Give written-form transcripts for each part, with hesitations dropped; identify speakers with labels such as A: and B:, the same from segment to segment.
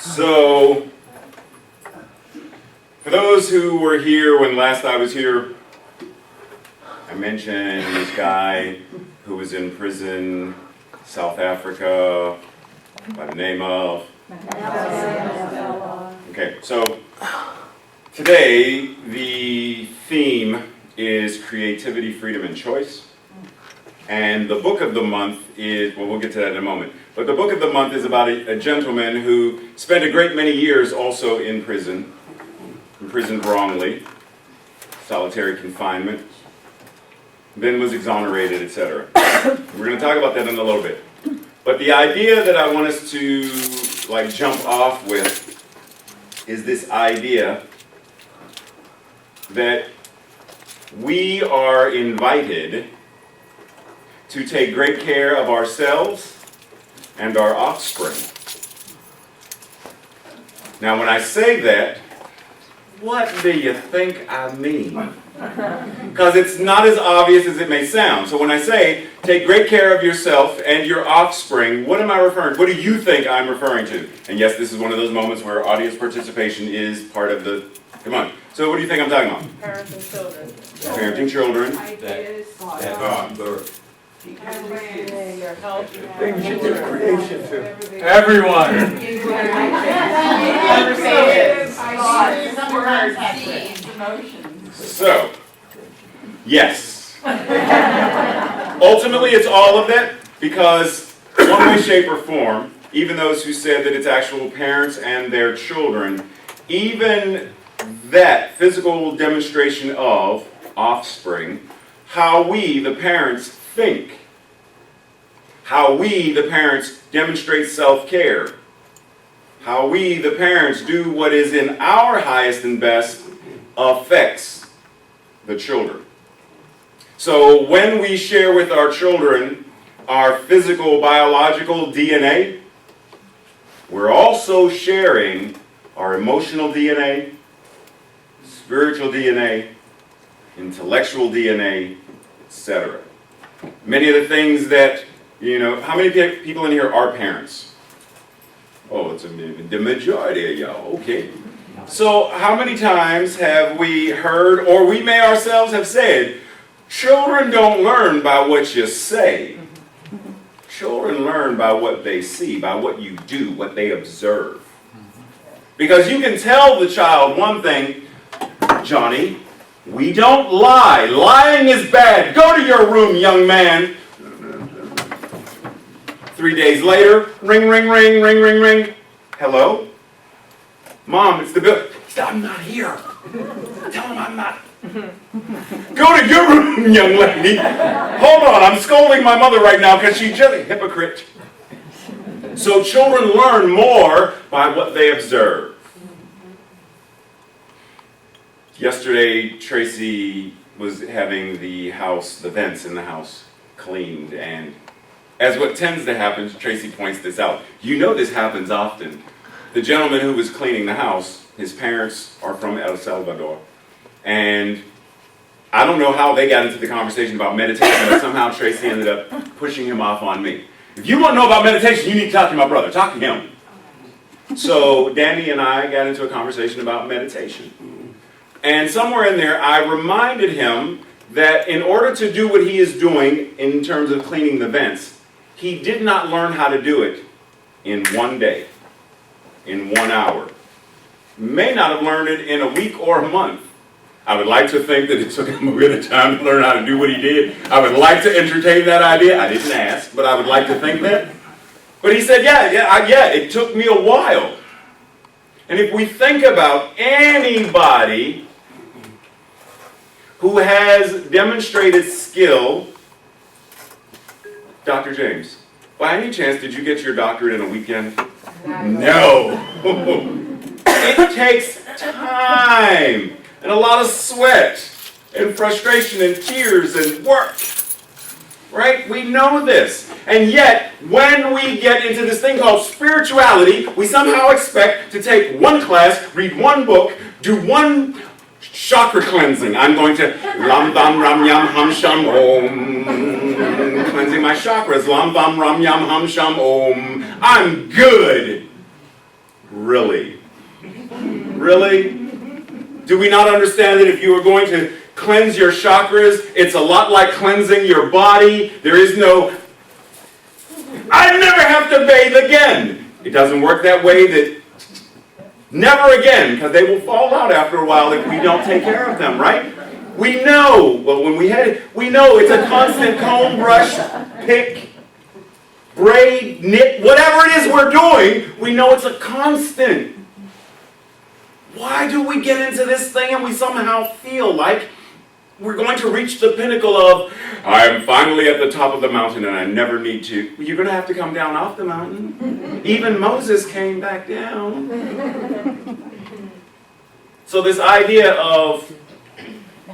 A: So, for those who were here when last I was here, I mentioned this guy who was in prison, South Africa, by the name of... Okay, so today the theme is creativity, freedom, and choice. And the book of the month is, well, we'll get to that in a moment. But the book of the month is about a gentleman who spent a great many years also in prison, imprisoned wrongly, solitary confinement, then was exonerated, etc. We're going to talk about that in a little bit. But the idea that I want us to jump off with is this idea that we are invited to take great care of ourselves and our offspring. Now, when I say that, what do you think I mean? Because it's not as obvious as it may sound. So when I say, take great care of yourself and your offspring, what am I referring to? What do you think I'm referring to? And yes, this is one of those moments where audience participation is part of the... Come on. So what do you think I'm talking about?
B: Parenting children.
A: Parenting children.
B: Ideas.
C: Their
B: health.
C: Things you do creation too.
D: Everyone.
A: So, yes. Ultimately, it's all of that because one way, shape, or form, even those who said that it's actual parents and their children, even that physical demonstration of offspring, how we, the parents, think, how we, the parents, demonstrate self-care, how we, the parents, do what is in our highest and best affects the children. So when we share with our children our physical, biological DNA, we're also sharing our emotional DNA, spiritual DNA, intellectual DNA, etc. Many of the things that, how many people in here are parents? Oh, it's the majority of y'all, okay. So how many times have we heard, or we may ourselves have said, children don't learn by what you say. Children learn by what they see, by what you do, what they observe. Because you can tell the child one thing, Johnny, we don't lie. Lying is bad. Go to your room, young man. 3 days later, ring, ring, ring, ring, ring, ring. Hello? Mom, it's the bill. I'm not here. Tell him I'm not. Go to your room, young lady. Hold on, I'm scolding my mother right now because she's just a hypocrite. So children learn more by what they observe. Yesterday, Tracy was having the house, the vents in the house, cleaned, and as what tends to happen, Tracy points this out. You know this happens often. The gentleman who was cleaning the house, his parents are from El Salvador, and I don't know how they got into the conversation about meditation, but somehow Tracy ended up pushing him off on me. If you want to know about meditation, you need to talk to my brother. Talk to him. So Danny and I got into a conversation about meditation. And somewhere in there, I reminded him that in order to do what he is doing in terms of cleaning the vents, he did not learn how to do it in one day, in 1 hour. May not have learned it in a week or a month. I would like to think that it took him a bit of time to learn how to do what he did. I would like to entertain that idea. I didn't ask, but I would like to think that. But he said, yeah, it took me a while. And if we think about anybody who has demonstrated skill, Dr. James, by any chance, did you get your doctorate in a weekend? No. It takes time and a lot of sweat and frustration and tears and work. Right? We know this. And yet, when we get into this thing called spirituality, we somehow expect to take one class, read one book, do one chakra cleansing. I'm going to lam dam ram yam ham sham om. Cleansing my chakras. Lam dam ram yam ham sham om. I'm good. Really? Really? Do we not understand that if you are going to cleanse your chakras, it's a lot like cleansing your body? There is no, I never have to bathe again. It doesn't work that way. That never again, because they will fall out after a while if we don't take care of them, right? We know, well, when we know it's a constant comb, brush, pick, braid, knit, whatever it is we're doing, we know it's a constant. Why do we get into this thing and we somehow feel like we're going to reach the pinnacle of, I am finally at the top of the mountain and I never need to. You're going to have to come down off the mountain. Even Moses came back down. So this idea of,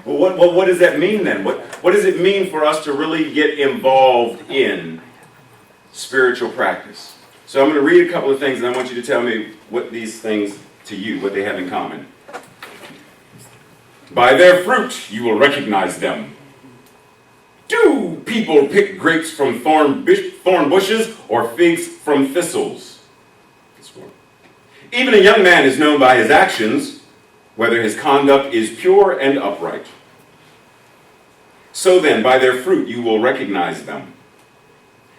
A: well, what does that mean then? What does it mean for us to really get involved in spiritual practice? So I'm going to read a couple of things and I want you to tell me what these things to you, what they have in common. By their fruit you will recognize them. Do people pick grapes from thorn bushes or figs from thistles? Even a young man is known by his actions, whether his conduct is pure and upright. So then, by their fruit you will recognize them.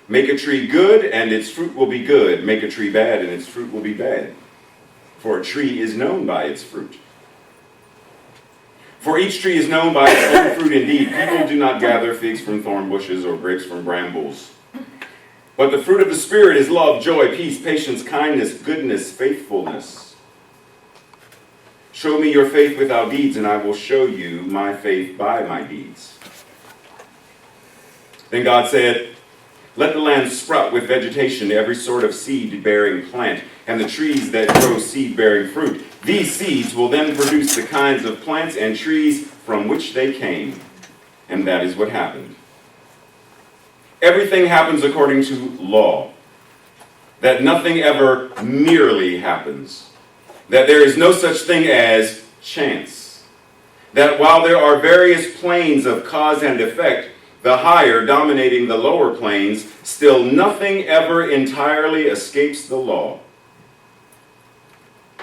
A: Make a tree good, and its fruit will be good. Make a tree bad, and its fruit will be bad. For a tree is known by its fruit. For each tree is known by its own fruit indeed. People do not gather figs from thorn bushes or grapes from brambles. But the fruit of the Spirit is love, joy, peace, patience, kindness, goodness, faithfulness. Show me your faith without deeds, and I will show you my faith by my deeds. Then God said, let the land sprout with vegetation, every sort of seed-bearing plant, and the trees that grow seed-bearing fruit. These seeds will then produce the kinds of plants and trees from which they came. And that is what happened. Everything happens according to law. That nothing ever merely happens. That there is no such thing as chance. That while there are various planes of cause and effect, the higher dominating the lower planes, still nothing ever entirely escapes the law.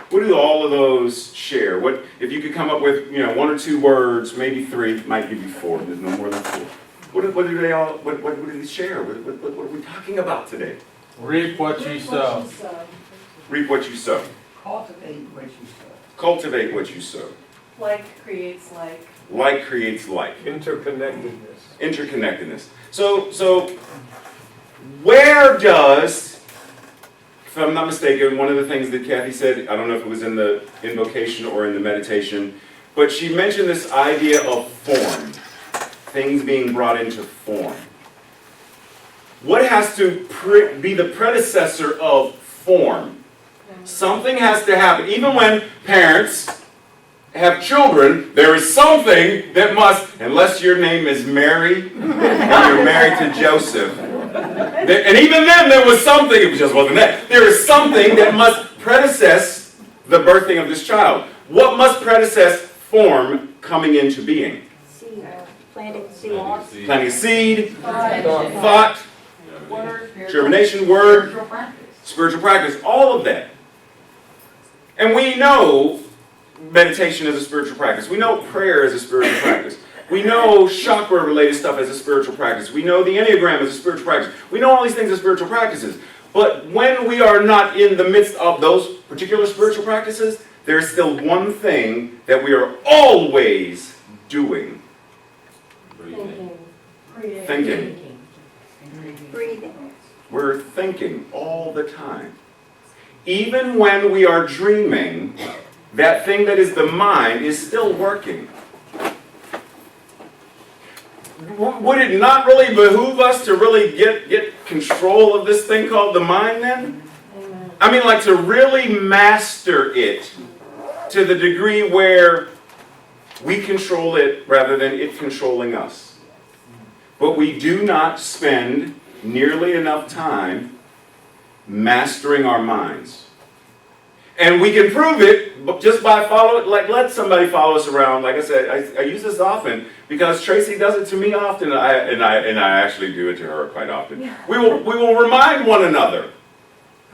A: What do all of those share? What if you could come up with, one or two words, maybe three, might give you four. There's no more than four. What do they all? What do they share? What are we talking about today?
B: Reap what you sow.
A: Reap what you sow.
C: Cultivate what you sow.
A: Cultivate what you sow.
D: Like creates like.
A: Like creates like.
B: Interconnectedness.
A: Interconnectedness. So where does, if I'm not mistaken, one of the things that Kathy said, I don't know if it was in the invocation or in the meditation, but she mentioned this idea of form. Things being brought into form. What has to be the predecessor of form? Something has to happen. Even when parents have children, there is something that must, unless your name is Mary and you're married to Joseph. And even then there was something, it just wasn't that. There is something that must predecess the birthing of this child. What must predecess form coming into being?
E: Seed. Planting seed.
A: Planting a seed, thought, germination, word, spiritual practice, all of that. And we know meditation is a spiritual practice. We know prayer is a spiritual practice. We know chakra-related stuff as a spiritual practice. We know the Enneagram as a spiritual practice. We know all these things as spiritual practices. But when we are not in the midst of those particular spiritual practices, there is still one thing that we are always doing. Thinking.
E: Breathing.
A: We're thinking all the time. Even when we are dreaming, that thing that is the mind is still working. Would it not really behoove us to really get control of this thing called the mind then?
D: Amen.
A: I mean, like to really master it to the degree where we control it rather than it controlling us. But we do not spend nearly enough time mastering our minds. And we can prove it just by following, like let somebody follow us around. Like I said, I use this often because Tracy does it to me often, and I actually do it to her quite often. We will remind one another,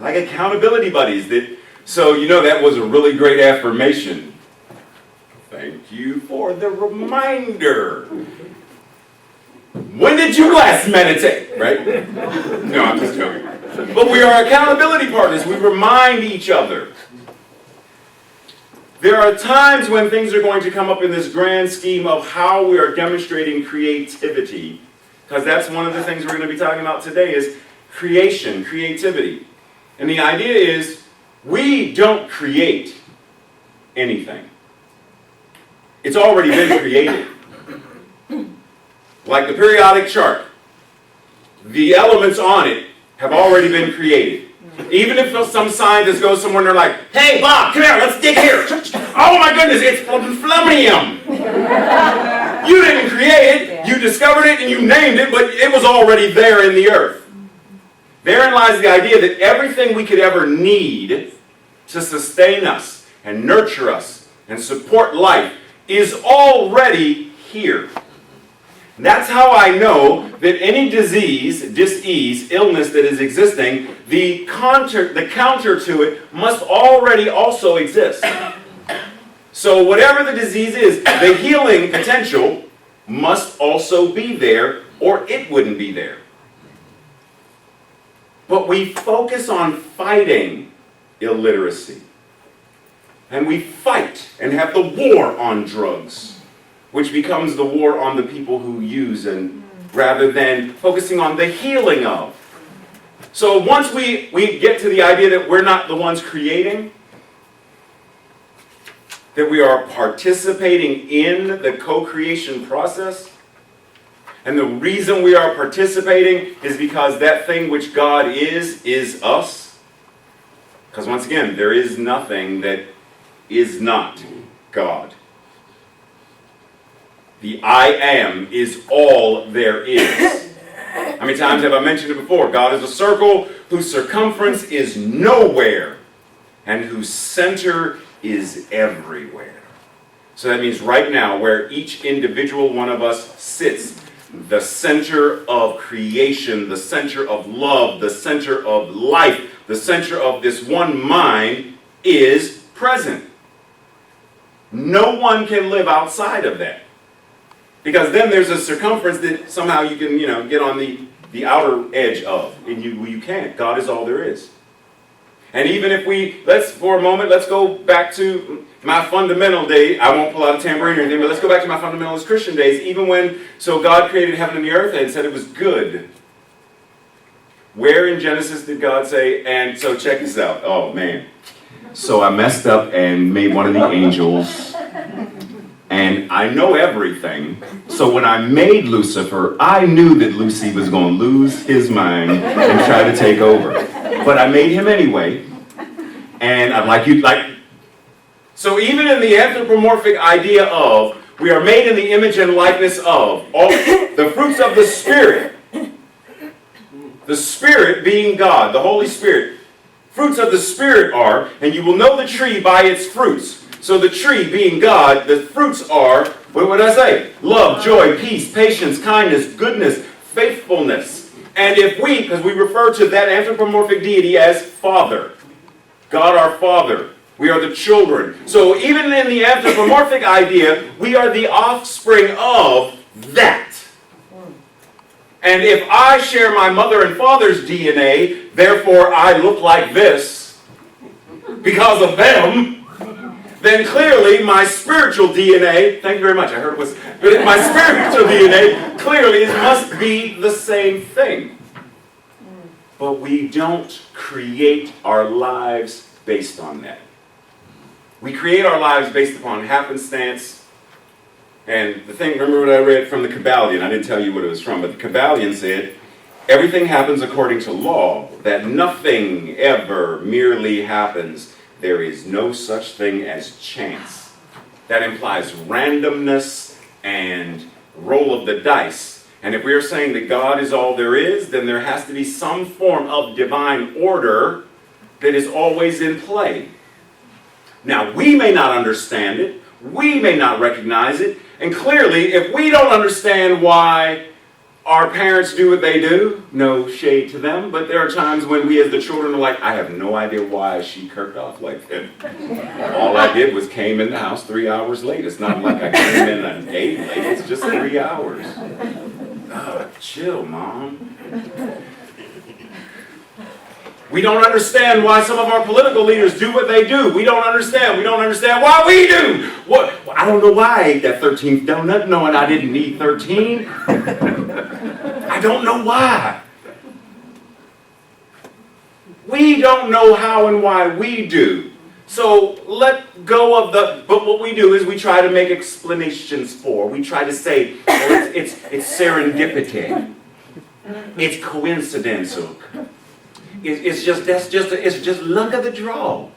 A: like accountability buddies, that So, that was a really great affirmation. Thank you for the reminder. When did you last meditate? Right? No, I'm just joking. But we are accountability partners. We remind each other. There are times when things are going to come up in this grand scheme of how we are demonstrating creativity. Because that's one of the things we're going to be talking about today is creation, creativity. And the idea is we don't create anything. It's already been created. Like the periodic chart, the elements on it have already been created. Even if some scientist goes somewhere and they're like, hey Bob, come here, let's dig here. Oh my goodness, it's plutonium. You didn't create it, you discovered it and you named it, but it was already there in the earth. Therein lies the idea that everything we could ever need to sustain us and nurture us and support life is already here. That's how I know that any disease, dis-ease, illness that is existing, the counter to it must already also exist. So whatever the disease is, the healing potential must also be there, or it wouldn't be there. But we focus on fighting illiteracy. And we fight and have the war on drugs, which becomes the war on the people who use, and rather than focusing on the healing of. So once we get to the idea that we're not the ones creating, that we are participating in the co-creation process, and the reason we are participating is because that thing which God is us. Because once again, there is nothing that is not God. The I am is all there is. How many times have I mentioned it before? God is a circle whose circumference is nowhere and whose center is everywhere. So that means right now, where each individual one of us sits, the center of creation, the center of love, the center of life, the center of this one mind is present. No one can live outside of that. Because then there's a circumference that somehow you can, get on the outer edge of. And you can't. God is all there is. And even if let's go back to my fundamental day. I won't pull out a tambourine or anything, but let's go back to my fundamentalist Christian days. So God created heaven and the earth and said it was good. Where in Genesis did God say, and so check this out. Oh, man. So I messed up and made one of the angels. And I know everything. So when I made Lucifer, I knew that Lucy was going to lose his mind and try to take over. But I made him anyway. And so even in the anthropomorphic idea of, we are made in the image and likeness of, all the fruits of the Spirit. The Spirit being God, the Holy Spirit. Fruits of the Spirit are, and you will know the tree by its fruits. So the tree being God, the fruits are, what did I say? Love, joy, peace, patience, kindness, goodness, faithfulness. And because we refer to that anthropomorphic deity as Father. God our Father. We are the children. So even in the anthropomorphic idea, we are the offspring of that. And if I share my mother and father's DNA, therefore I look like this because of them, then clearly my spiritual DNA, thank you very much, I heard it was, but my spiritual DNA clearly must be the same thing. But we don't create our lives based on that. We create our lives based upon happenstance. And the thing, remember what I read from the Kabbalion? I didn't tell you what it was from, but the Kabbalion said, everything happens according to law, that nothing ever merely happens. There is no such thing as chance. That implies randomness and roll of the dice. And if we are saying that God is all there is, then there has to be some form of divine order that is always in play. Now, we may not understand it. We may not recognize it. And clearly, if we don't understand why Our parents do what they do, no shade to them, but there are times when we as the children are like, I have no idea why she kirked off like that. All I did was came in the house 3 hours late. It's not like I came in a day late, it's just 3 hours. Oh, chill, Mom. We don't understand why some of our political leaders do what they do. We don't understand. We don't understand why we do. What? I don't know why I ate that 13th donut knowing I didn't need 13. I don't know why. We don't know how and why we do. So let go of but what we do is we try to make explanations for. We try to say, oh, it's serendipity. It's coincidental. It's just luck of the draw.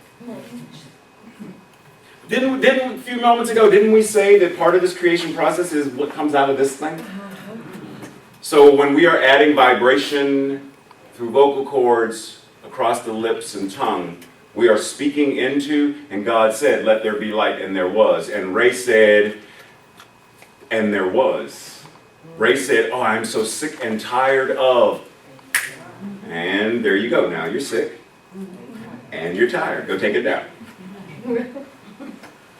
A: Didn't a few moments ago, didn't we say that part of this creation process is what comes out of this thing? So when we are adding vibration through vocal cords across the lips and tongue, we are speaking into, and God said, let there be light, and there was. And Ray said, and there was. Ray said, oh, I'm so sick and tired of. And there you go. Now you're sick. And you're tired. Go take it down.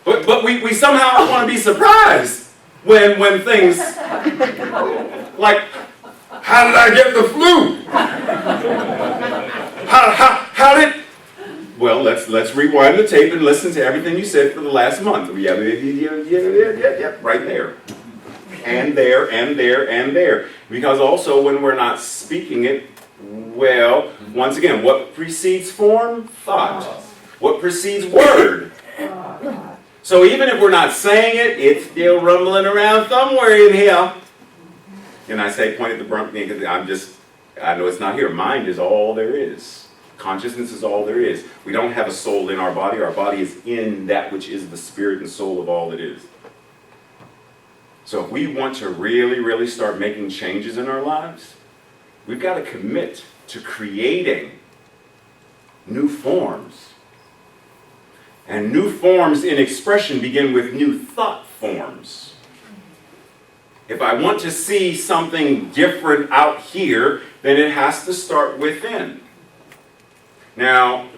A: But we somehow want to be surprised when things like, how did I get the flu? How did? Well, let's rewind the tape and listen to everything you said for the last month. Yeah, right there. And there, and there, and there. Because also when we're not speaking it, well, once again, what precedes form? Thought. What precedes word? So even if we're not saying it, it's still rumbling around somewhere in here. And I say, point at the front, because I know it's not here. Mind is all there is. Consciousness is all there is. We don't have a soul in our body. Our body is in that which is the spirit and soul of all that is. So if we want to really, really start making changes in our lives, we've got to commit to creating new forms. And new forms in expression begin with new thought forms. If I want to see something different out here, then it has to start within. Now,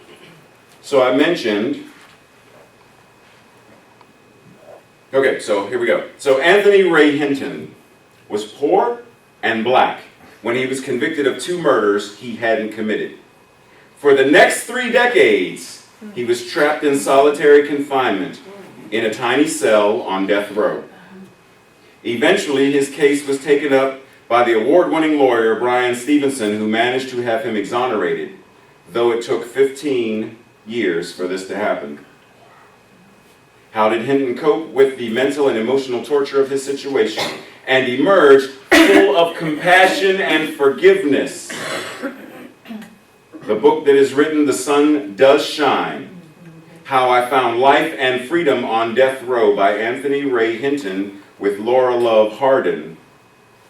A: so I mentioned, okay, so here we go. So Anthony Ray Hinton was poor and black when he was convicted of 2 murders he hadn't committed. For the next 3 decades, he was trapped in solitary confinement in a tiny cell on death row. Eventually, his case was taken up by the award-winning lawyer Brian Stevenson, who managed to have him exonerated, though it took 15 years for this to happen. How did Hinton cope with the mental and emotional torture of his situation and emerge full of compassion and forgiveness? The book that is written, The Sun Does Shine, How I Found Life and Freedom on Death Row by Anthony Ray Hinton with Laura Love Hardin,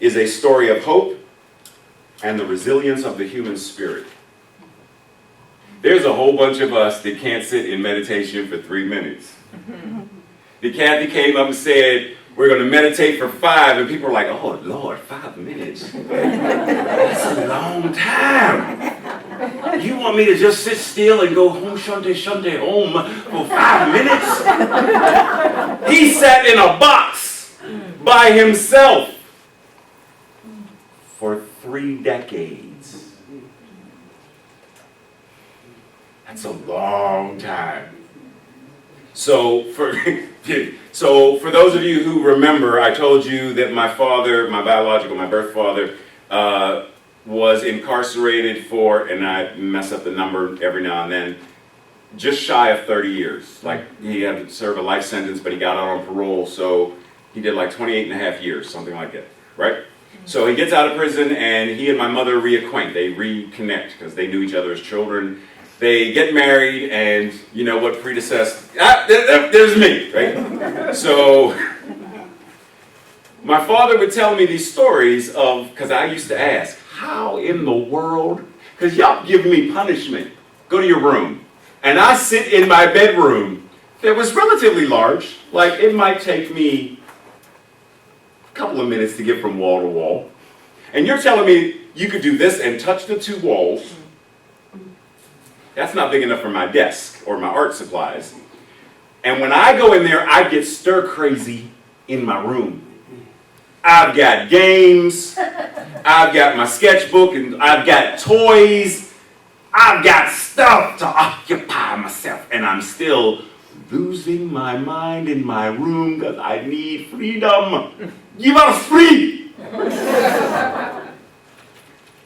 A: is a story of hope and the resilience of the human spirit. There's a whole bunch of us that can't sit in meditation for 3 minutes. The Kathy came up and said, we're going to meditate for 5, and people are like, oh Lord, 5 minutes? That's a long time. You want me to just sit still and go home, shante, shante, home for 5 minutes? He sat in a box by himself for 3 decades. That's a long time. So for those of you who remember, I told you that my father, my birth father, was incarcerated for, and I mess up the number every now and then, just shy of 30 years. Like, he had to serve a life sentence, but he got out on parole, so he did like 28 and a half years, something like that, right? So he gets out of prison, and he and my mother reacquaint. They reconnect, because they knew each other as children. They get married, and you know what predecessed? There's me, right? So my father would tell me these stories of, because I used to ask, how in the world? Because y'all give me punishment. Go to your room. And I sit in my bedroom that was relatively large. Like, it might take me a couple of minutes to get from wall to wall. And you're telling me you could do this and touch the 2 walls. That's not big enough for my desk or my art supplies. And when I go in there, I get stir crazy in my room. I've got games, I've got my sketchbook, and I've got toys. I've got stuff to occupy myself, and I'm still losing my mind in my room because I need freedom. Give us free!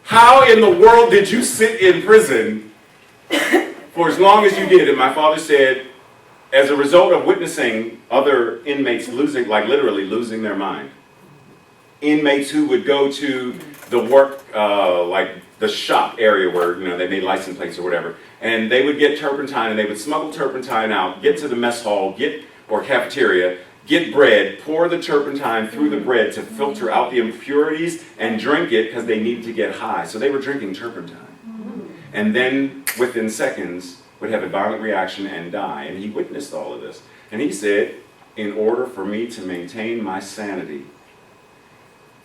A: How in the world did you sit in prison for as long as you did? And my father said, as a result of witnessing other inmates losing, like literally losing their mind. Inmates who would go to the work, like the shop area where, you know, they made license plates or whatever, and they would get turpentine and they would smuggle turpentine out, get to the mess hall, or cafeteria, get bread, pour the turpentine through the bread to filter out the impurities and drink it because they needed to get high. So they were drinking turpentine. And then within seconds would have a violent reaction and die. And he witnessed all of this. And he said, in order for me to maintain my sanity,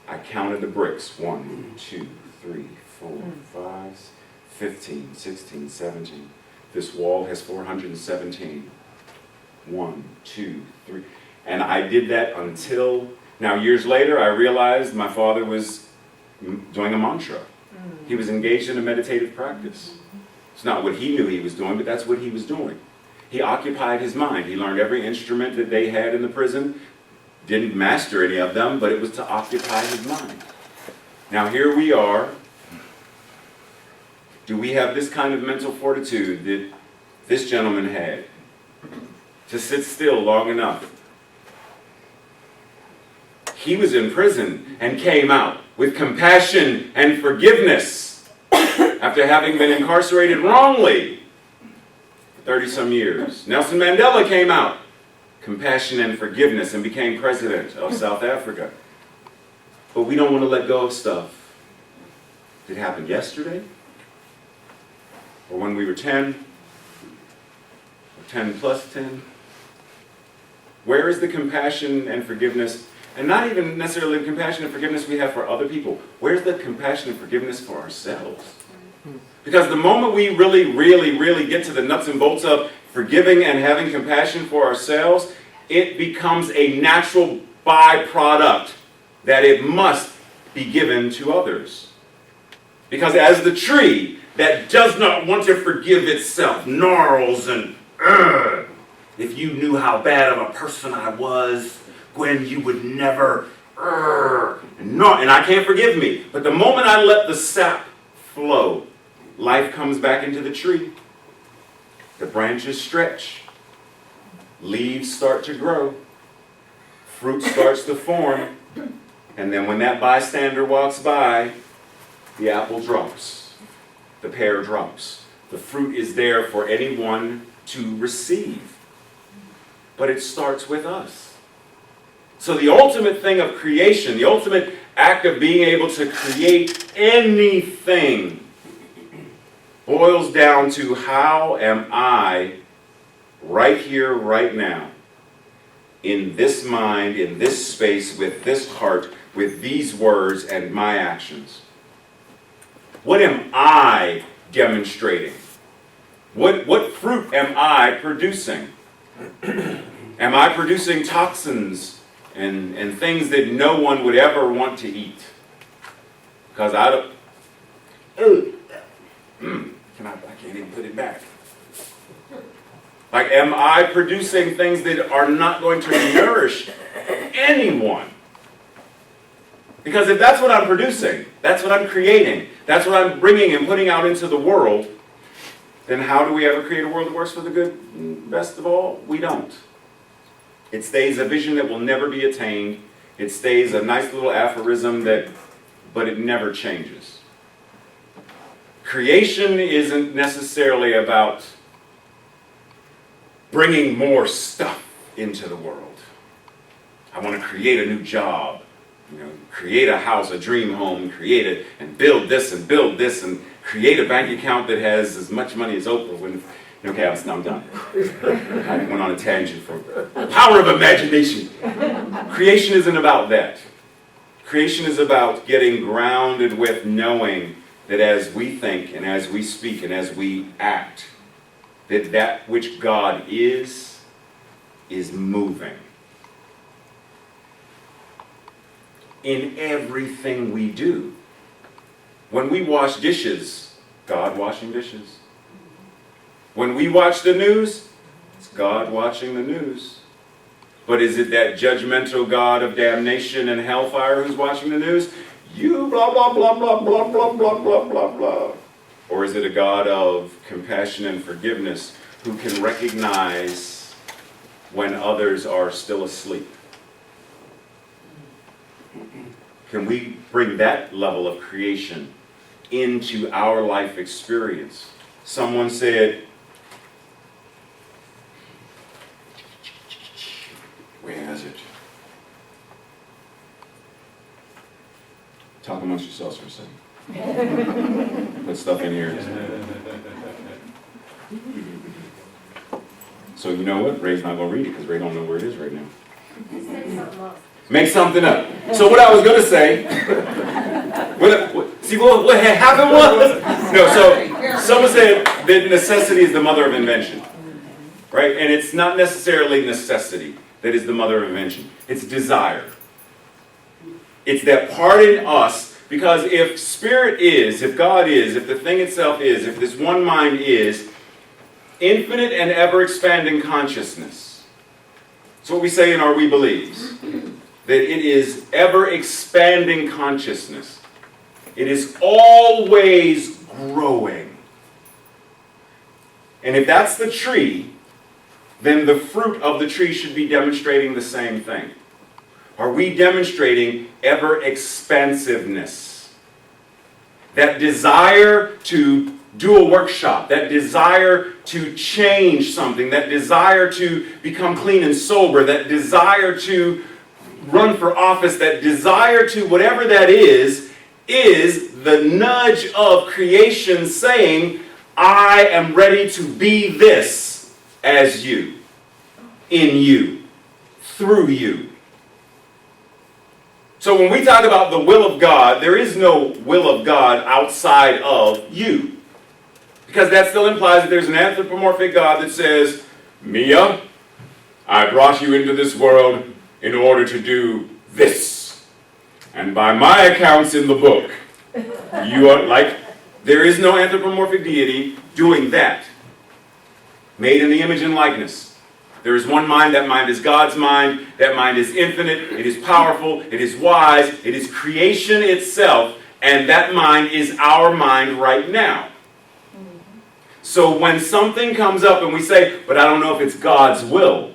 A: I counted the bricks. 1, 2, 3, 4, 5, 15, 16, 17. This wall has 417. 1, 2, 3. And I did that until, now years later, I realized my father was doing a mantra. He was engaged in a meditative practice. It's not what he knew he was doing, but that's what he was doing. He occupied his mind. He learned every instrument that they had in the prison. Didn't master any of them, but it was to occupy his mind. Now here we are. Do we have this kind of mental fortitude that this gentleman had? To sit still long enough. He was in prison and came out with compassion and forgiveness after having been incarcerated wrongly for 30-some years. Nelson Mandela came out, compassion and forgiveness, and became president of South Africa. But we don't want to let go of stuff that happened yesterday, or when we were 10, or 10 plus 10. Where is the compassion and forgiveness? And not even necessarily the compassion and forgiveness we have for other people. Where's the compassion and forgiveness for ourselves? Because the moment we really get to the nuts and bolts of forgiving and having compassion for ourselves, it becomes a natural byproduct that it must be given to others. Because as the tree that does not want to forgive itself gnarls and if you knew how bad of a person I was, Gwen, you would never no, and I can't forgive me. But the moment I let the sap flow, life comes back into the tree. The branches stretch. Leaves start to grow. Fruit starts to form. And then when that bystander walks by, the apple drops. The pear drops. The fruit is there for anyone to receive. But it starts with us. So the ultimate thing of creation, the ultimate act of being able to create anything, boils down to how am I right here, right now, in this mind, in this space, with this heart, with these words and my actions. What am I demonstrating? What fruit am I producing? Am I producing toxins and things that no one would ever want to eat? Because I don't... I can't even put it back. Like, am I producing things that are not going to nourish anyone? Because if that's what I'm producing, that's what I'm creating, that's what I'm bringing and putting out into the world, then how do we ever create a world that works for the good and best of all? We don't. It stays a vision that will never be attained. It stays a nice little aphorism but it never changes. Creation isn't necessarily about bringing more stuff into the world. I want to create a new job, create a house, a dream home, create it, and build this, and create a bank account that has as much money as Oprah when. Okay, I'm done. I went on a tangent for the power of imagination. Creation isn't about that. Creation is about getting grounded with knowing that as we think and as we speak and as we act, that that which God is moving. In everything we do. When we wash dishes, God washing dishes. When we watch the news, it's God watching the news. But is it that judgmental God of damnation and hellfire who's watching the news? You blah, blah, blah, blah, blah, blah, blah, blah, blah, blah. Or is it a God of compassion and forgiveness who can recognize when others are still asleep? Can we bring that level of creation into our life experience? Someone said, where is it? Talk amongst yourselves for a second. Put stuff in here. So you know what? Ray's not going to read it because Ray don't know where it is right now. Make something up. So what I was going to say, what had happened was, no, so someone said that necessity is the mother of invention, right? And it's not necessarily necessity that is the mother of invention. It's desire. It's that part in us, because if spirit is, if God is, if the thing itself is, if this one mind is, infinite and ever-expanding consciousness. That's what we say in our We Believes. That it is ever-expanding consciousness. It is always growing. And if that's the tree, then the fruit of the tree should be demonstrating the same thing. Are we demonstrating ever-expansiveness? That desire to do a workshop, that desire to change something, that desire to become clean and sober, that desire to run for office, that desire to whatever that is the nudge of creation saying, I am ready to be this as you, in you, through you. So when we talk about the will of God, there is no will of God outside of you. Because that still implies that there's an anthropomorphic God that says, Mia, I brought you into this world in order to do this. And by my accounts in the book, you are like, there is no anthropomorphic deity doing that. Made in the image and likeness. There is one mind, that mind is God's mind, that mind is infinite, it is powerful, it is wise, it is creation itself, and that mind is our mind right now. So when something comes up and we say, but I don't know if it's God's will,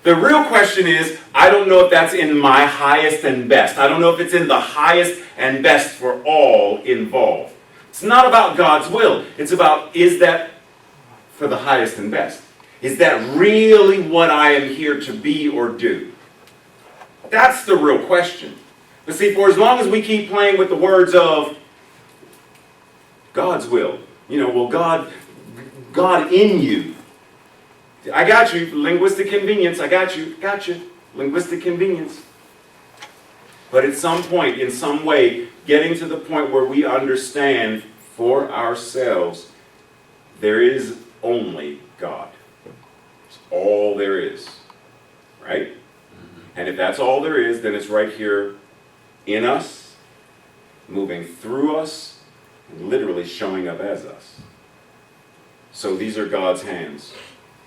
A: the real question is, I don't know if that's in my highest and best. I don't know if it's in the highest and best for all involved. It's not about God's will. It's about, is that for the highest and best? Is that really what I am here to be or do? That's the real question. But see, for as long as we keep playing with the words of God's will, well, God in you. I got you, linguistic convenience, I got you, linguistic convenience. But at some point, in some way, getting to the point where we understand for ourselves, there is only God. It's all there is, right? And if that's all there is, then it's right here in us, moving through us, and literally showing up as us. So these are God's hands.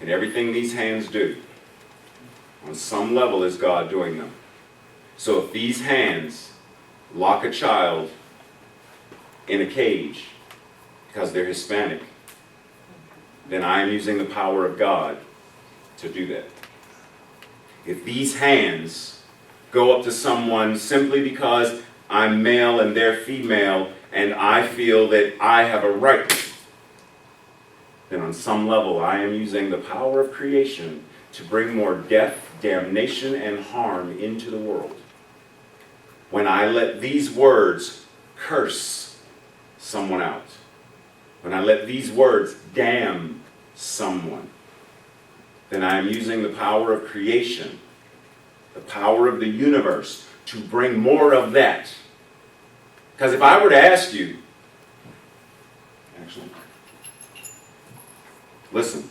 A: And everything these hands do, on some level, is God doing them. So if these hands lock a child in a cage because they're Hispanic, then I am using the power of God to do that. If these hands go up to someone simply because I'm male and they're female and I feel that I have a right, then on some level I am using the power of creation to bring more death, damnation, and harm into the world. When I let these words curse someone out, when I let these words damn someone, then I am using the power of creation, the power of the universe, to bring more of that. Because if I were to ask you, actually, listen.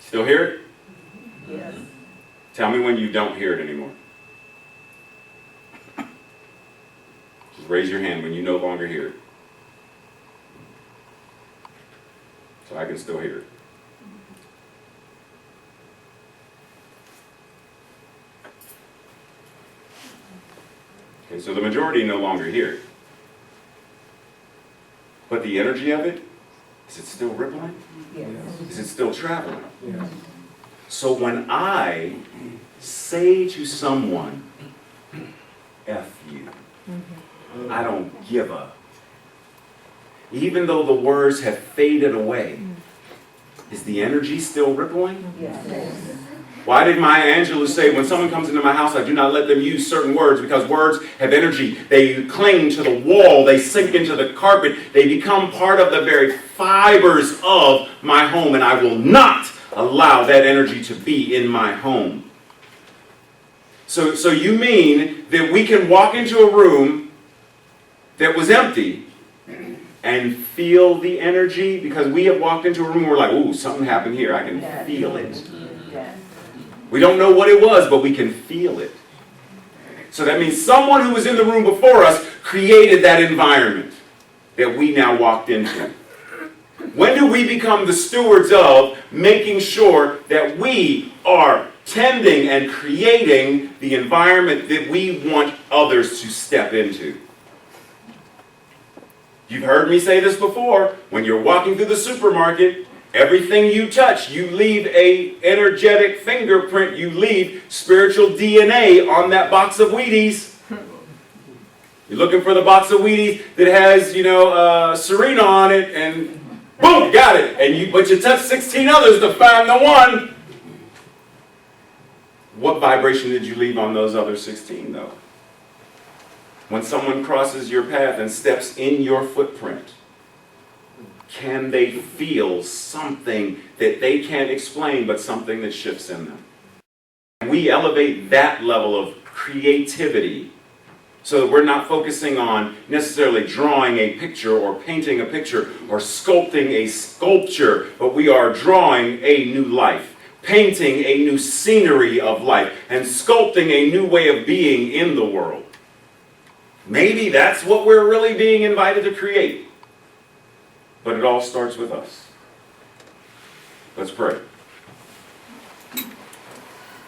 A: Still hear it?
C: Yes.
A: Tell me when you don't hear it anymore. Just raise your hand when you no longer hear it. So I can still hear it. Okay, so the majority no longer hear it. But the energy of it, is it still rippling?
C: Yes.
A: Is it still traveling?
B: Yes.
A: So when I say to someone, F you, I don't give a, even though the words have faded away, is the energy still rippling?
C: Yes.
A: Why did Maya Angelou say, when someone comes into my house, I do not let them use certain words, because words have energy. They cling to the wall, they sink into the carpet, they become part of the very fibers of my home, and I will not allow that energy to be in my home. So you mean that we can walk into a room that was empty and feel the energy? Because we have walked into a room and we're like, ooh, something happened here, I can feel it. We don't know what it was, but we can feel it. So that means someone who was in the room before us created that environment that we now walked into. When do we become the stewards of making sure that we are tending and creating the environment that we want others to step into? You've heard me say this before. When you're walking through the supermarket, everything you touch, you leave an energetic fingerprint. You leave spiritual DNA on that box of Wheaties. You're looking for the box of Wheaties that has, Serena on it, and boom, got it. But you touch 16 others to find the one. What vibration did you leave on those other 16, though? When someone crosses your path and steps in your footprint, can they feel something that they can't explain, but something that shifts in them? And we elevate that level of creativity so that we're not focusing on necessarily drawing a picture or painting a picture or sculpting a sculpture, but we are drawing a new life, painting a new scenery of life, and sculpting a new way of being in the world. Maybe that's what we're really being invited to create. But it all starts with us. Let's pray.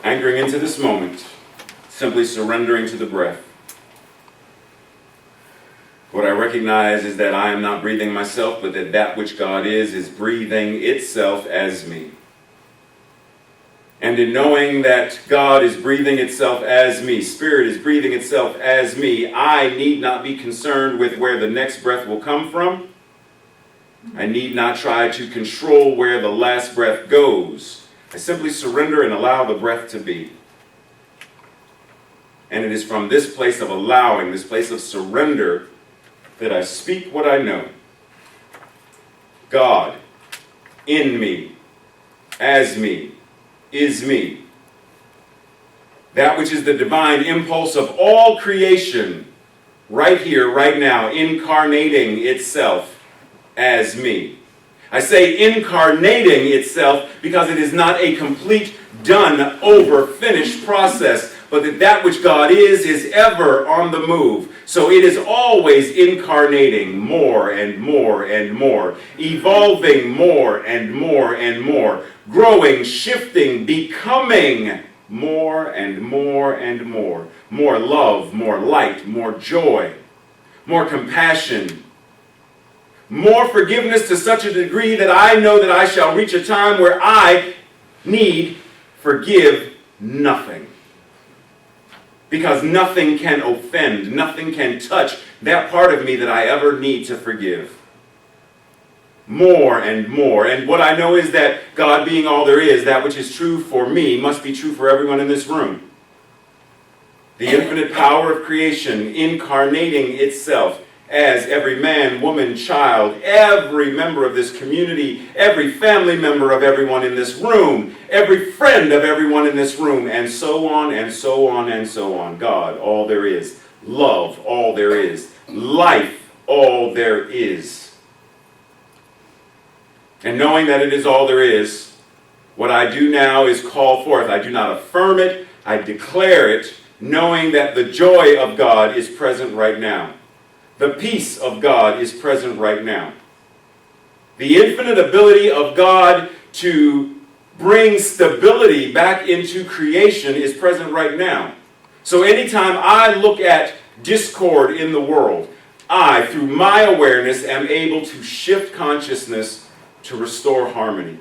A: Anchoring into this moment, simply surrendering to the breath. What I recognize is that I am not breathing myself, but that which God is breathing itself as me. And in knowing that God is breathing itself as me, Spirit is breathing itself as me, I need not be concerned with where the next breath will come from. I need not try to control where the last breath goes. I simply surrender and allow the breath to be. And it is from this place of allowing, this place of surrender, that I speak what I know. God, in me, as me, is me. That which is the divine impulse of all creation, right here, right now, incarnating itself as me. I say incarnating itself because it is not a complete, done, over, finished process, but that which God is ever on the move. So it is always incarnating more and more and more, evolving more and more and more, growing, shifting, becoming more and more and more. More love, more light, more joy, more compassion, more forgiveness to such a degree that I know that I shall reach a time where I need forgive nothing. Because nothing can offend, nothing can touch that part of me that I ever need to forgive. More and more. And what I know is that God being all there is, that which is true for me must be true for everyone in this room. The infinite power of creation incarnating itself as every man, woman, child, every member of this community, every family member of everyone in this room, every friend of everyone in this room, and so on and so on and so on. God, all there is. Love, all there is. Life, all there is. And knowing that it is all there is, what I do now is call forth. I do not affirm it, I declare it, knowing that the joy of God is present right now. The peace of God is present right now. The infinite ability of God to bring stability back into creation is present right now. So anytime I look at discord in the world, I, through my awareness, am able to shift consciousness to restore harmony.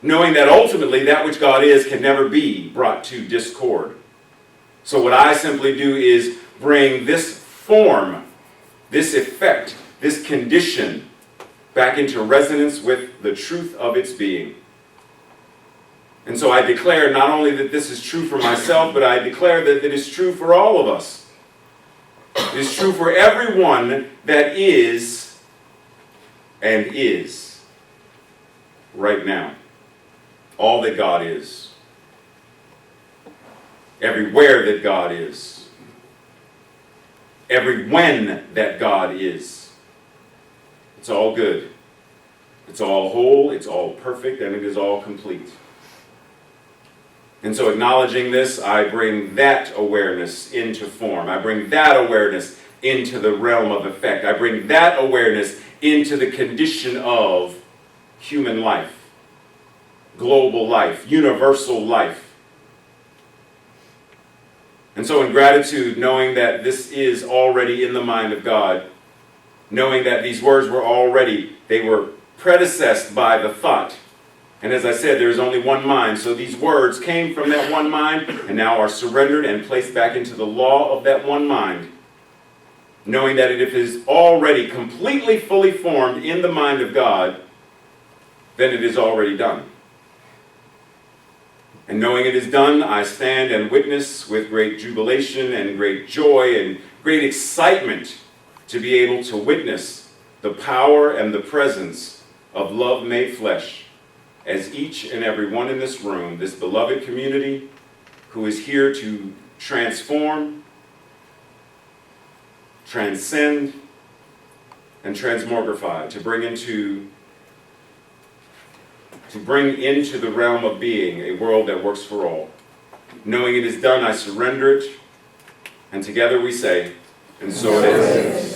A: Knowing that ultimately that which God is can never be brought to discord. So what I simply do is bring this form, this effect, this condition back into resonance with the truth of its being. And so I declare not only that this is true for myself, but I declare that it is true for all of us. It is true for everyone that is and is right now. All that God is. Everywhere that God is. Every when that God is. It's all good. It's all whole, it's all perfect, and it is all complete. And so acknowledging this, I bring that awareness into form. I bring that awareness into the realm of effect. I bring that awareness into the condition of human life, global life, universal life. And so in gratitude, knowing that this is already in the mind of God, knowing that these words were already, they were predecessed by the thought. And as I said, there is only one mind. So these words came from that one mind and now are surrendered and placed back into the law of that one mind. Knowing that if it is already completely fully formed in the mind of God, then it is already done. And knowing it is done, I stand and witness with great jubilation and great joy and great excitement to be able to witness the power and the presence of love made flesh as each and every one in this room, this beloved community who is here to transform, transcend, and transmogrify, to bring into the realm of being a world that works for all. Knowing it is done, I surrender it, and together we say, and so it is.